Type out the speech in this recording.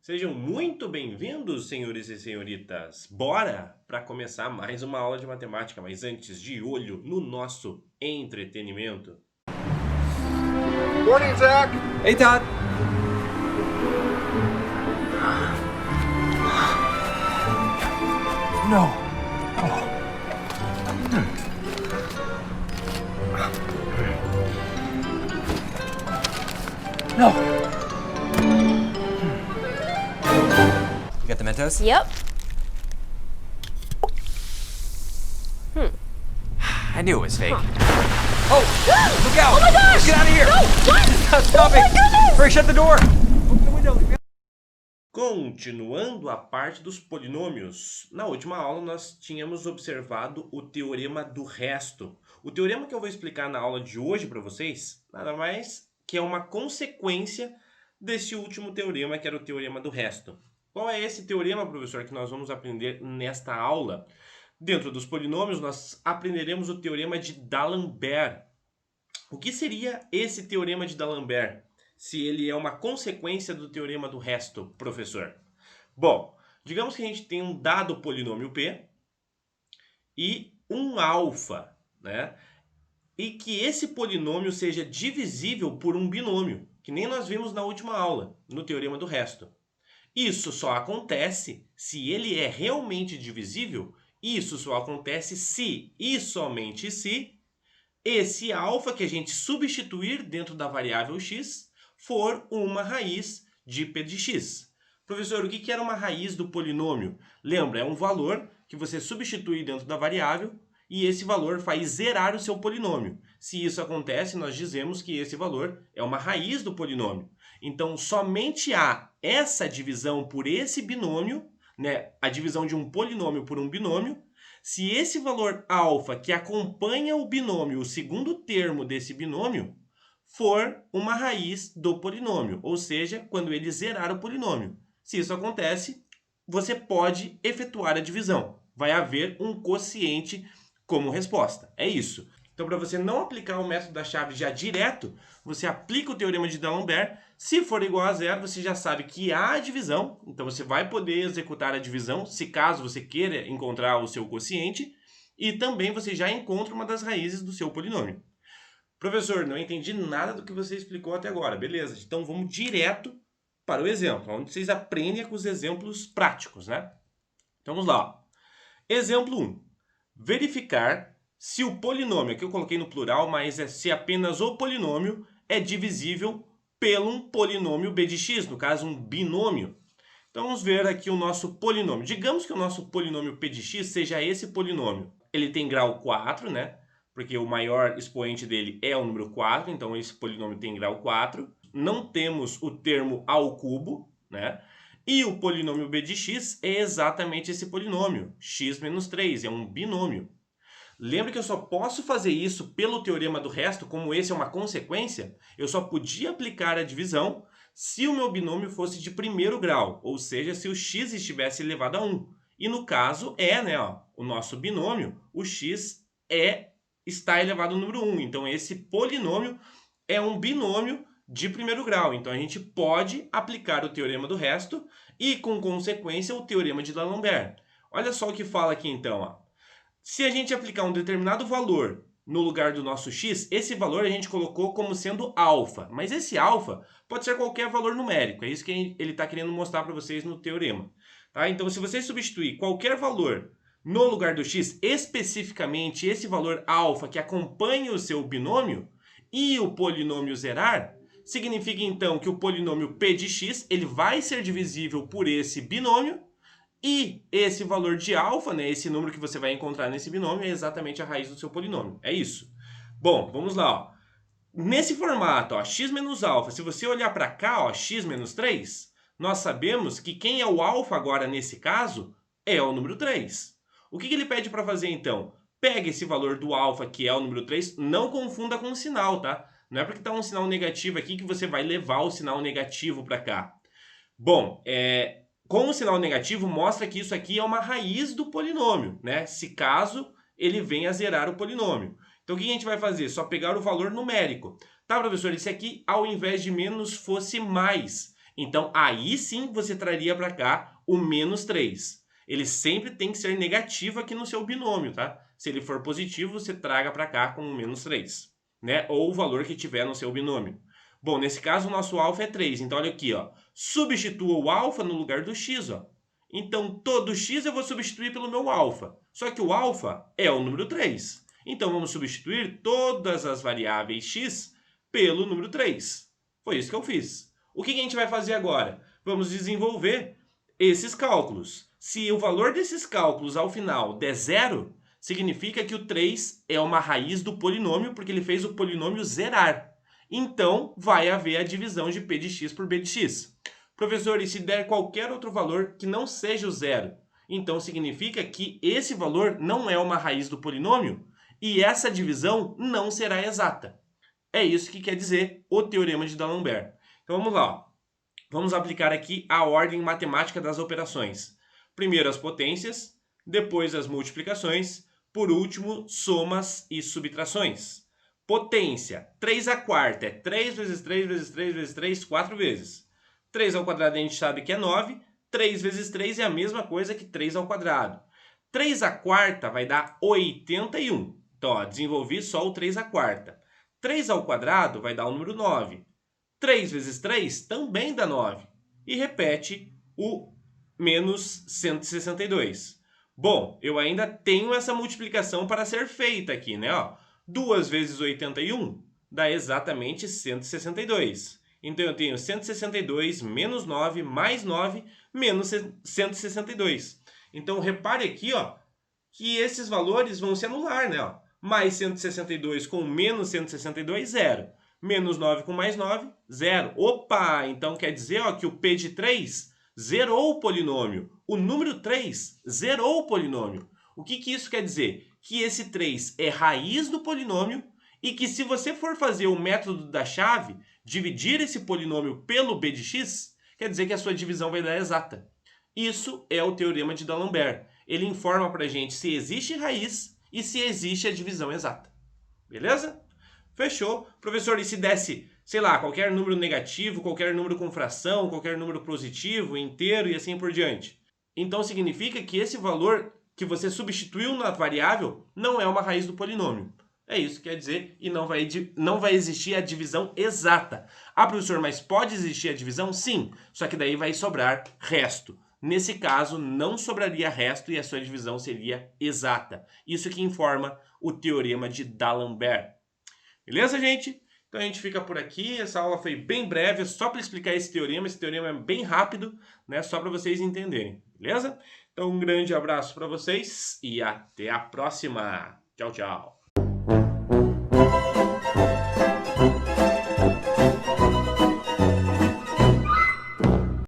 Sejam muito bem-vindos, senhores e senhoritas. Bora para começar mais uma aula de matemática, mas antes, de olho no nosso entretenimento. Morning, Zach. Hey, Todd. No. No. You got the Mentos? Yep. I knew it was fake. Oh! Look out! Oh my gosh! Get out of here! No! What? Stop Oh my it! goodness! Hurry, shut the door! Open the window. Continuando a parte dos polinômios, na última aula nós tínhamos observado o teorema do resto. O teorema que eu vou explicar na aula de hoje para vocês, nada mais que é uma consequência desse último teorema, que era o teorema do resto. Qual é esse teorema, professor, que nós vamos aprender nesta aula? Dentro dos polinômios, nós aprenderemos o teorema de D'Alembert. O que seria esse teorema de D'Alembert? Se ele é uma consequência do teorema do resto, professor? Bom, digamos que a gente tem um dado polinômio P e um alfa, né? E que esse polinômio seja divisível por um binômio, que nem nós vimos na última aula, no teorema do resto. Isso só acontece se ele é realmente divisível. Isso só acontece se e somente se esse alfa que a gente substituir dentro da variável x for uma raiz de p de x. Professor, o que era uma raiz do polinômio? Lembra, é um valor que você substitui dentro da variável e esse valor faz zerar o seu polinômio. Se isso acontece, nós dizemos que esse valor é uma raiz do polinômio. Então, somente há essa divisão por esse binômio, né, a divisão de um polinômio por um binômio, se esse valor alfa que acompanha o binômio, o segundo termo desse binômio, for uma raiz do polinômio, ou seja, quando ele zerar o polinômio. Se isso acontece, você pode efetuar a divisão. Vai haver um quociente como resposta. É isso. Então, para você não aplicar o método da chave já direto, você aplica o teorema de D'Alembert. Se for igual a zero, você já sabe que há a divisão. Então, você vai poder executar a divisão, se caso você queira encontrar o seu quociente. E também você já encontra uma das raízes do seu polinômio. Professor, não entendi nada do que você explicou até agora. Beleza, então vamos direto para o exemplo, onde vocês aprendem com os exemplos práticos, né? Então, vamos lá. Exemplo 1. Verificar se o polinômio, aqui eu coloquei no plural, mas é se apenas o polinômio é divisível pelo um polinômio b de x, no caso um binômio. Então vamos ver aqui o nosso polinômio. Digamos que o nosso polinômio p de x seja esse polinômio. Ele tem grau 4, né? Porque o maior expoente dele é o número 4, então esse polinômio tem grau 4. Não temos o termo ao cubo, né? E o polinômio b de x é exatamente esse polinômio, x menos 3, é um binômio. Lembra que eu só posso fazer isso pelo teorema do resto, como esse é uma consequência? Eu só podia aplicar a divisão se o meu binômio fosse de primeiro grau, ou seja, se o x estivesse elevado a 1. E no caso né, o nosso binômio, o x está elevado ao número 1. Então esse polinômio é um binômio de primeiro grau. Então a gente pode aplicar o teorema do resto e, com consequência, o teorema de D'Alembert. Olha só o que fala aqui então, ó. Se a gente aplicar um determinado valor no lugar do nosso x, esse valor a gente colocou como sendo alfa. Mas esse alfa pode ser qualquer valor numérico. É isso que ele está querendo mostrar para vocês no teorema. Tá? Então, se você substituir qualquer valor no lugar do x, especificamente esse valor alfa que acompanha o seu binômio, e o polinômio zerar, significa então que o polinômio p de x ele vai ser divisível por esse binômio, e esse valor de alfa, né, esse número que você vai encontrar nesse binômio, é exatamente a raiz do seu polinômio. É isso. Bom, vamos lá. Ó. Nesse formato, ó, x menos alfa, se você olhar para cá, ó, x menos 3, nós sabemos que quem é o alfa agora nesse caso é o número 3. O que ele pede para fazer então? Pega esse valor do alfa, que é o número 3, não confunda com o sinal, tá? Não é porque está um sinal negativo aqui que você vai levar o sinal negativo para cá. Bom, com o sinal negativo mostra que isso aqui é uma raiz do polinômio, né? Se caso ele venha a zerar o polinômio. Então o que a gente vai fazer? Só pegar o valor numérico. Tá, professor, esse aqui ao invés de menos fosse mais. Então, aí sim você traria para cá o menos 3. Ele sempre tem que ser negativo aqui no seu binômio, tá? Se ele for positivo, você traga para cá com o menos 3, né? Ou o valor que tiver no seu binômio. Bom, nesse caso o nosso alfa é 3. Então, olha aqui, ó. Substitua o alfa no lugar do x, ó. Então, todo x eu vou substituir pelo meu alfa. Só que o alfa é o número 3. Então, vamos substituir todas as variáveis x pelo número 3. Foi isso que eu fiz. O que a gente vai fazer agora? Vamos desenvolver esses cálculos. Se o valor desses cálculos ao final der zero, significa que o 3 é uma raiz do polinômio, porque ele fez o polinômio zerar. Então, vai haver a divisão de p de x por b de x. Professor, e se der qualquer outro valor que não seja o zero? Então, significa que esse valor não é uma raiz do polinômio e essa divisão não será exata. É isso que quer dizer o teorema de D'Alembert. Então, vamos lá. Ó. Vamos aplicar aqui a ordem matemática das operações. Primeiro as potências, depois as multiplicações, por último, somas e subtrações. Potência, 3 à quarta é 3 vezes 3 vezes 3 vezes 3, 4 vezes. 3 ao quadrado a gente sabe que é 9, 3 vezes 3 é a mesma coisa que 3 ao quadrado. 3 à quarta vai dar 81. Então, ó, desenvolvi só o 3 à quarta. 3 ao quadrado vai dar o número 9. 3 vezes 3 também dá 9. E repete o menos 162. Bom, eu ainda tenho essa multiplicação para ser feita aqui, né? Ó, 2 vezes 81 dá exatamente 162. Então, eu tenho 162 menos 9 mais 9 menos 162. Então, repare aqui, ó, que esses valores vão se anular, né? Ó, mais 162 com menos 162, zero. Menos 9 com mais 9, zero. Opa! Então, quer dizer ó, que o P de 3 zerou o polinômio. O número 3 zerou o polinômio. O que isso quer dizer? Que esse 3 é raiz do polinômio e que se você for fazer o método da chave, dividir esse polinômio pelo b de x, quer dizer que a sua divisão vai dar exata. Isso é o teorema de D'Alembert. Ele informa para a gente se existe raiz e se existe a divisão exata. Beleza? Fechou. Professor, e se desse, sei lá, qualquer número negativo, qualquer número com fração, qualquer número positivo, inteiro e assim por diante? Então significa que esse valor que você substituiu na variável não é uma raiz do polinômio. É isso que quer dizer, e não vai existir a divisão exata. Ah, professor, mas pode existir a divisão? Sim, só que daí vai sobrar resto. Nesse caso, não sobraria resto e a sua divisão seria exata. Isso que informa o teorema de D'Alembert. Beleza, gente? Então a gente fica por aqui. Essa aula foi bem breve, só para explicar esse teorema. Esse teorema é bem rápido, né? Só para vocês entenderem, beleza? Então um grande abraço para vocês e até a próxima. Tchau, tchau.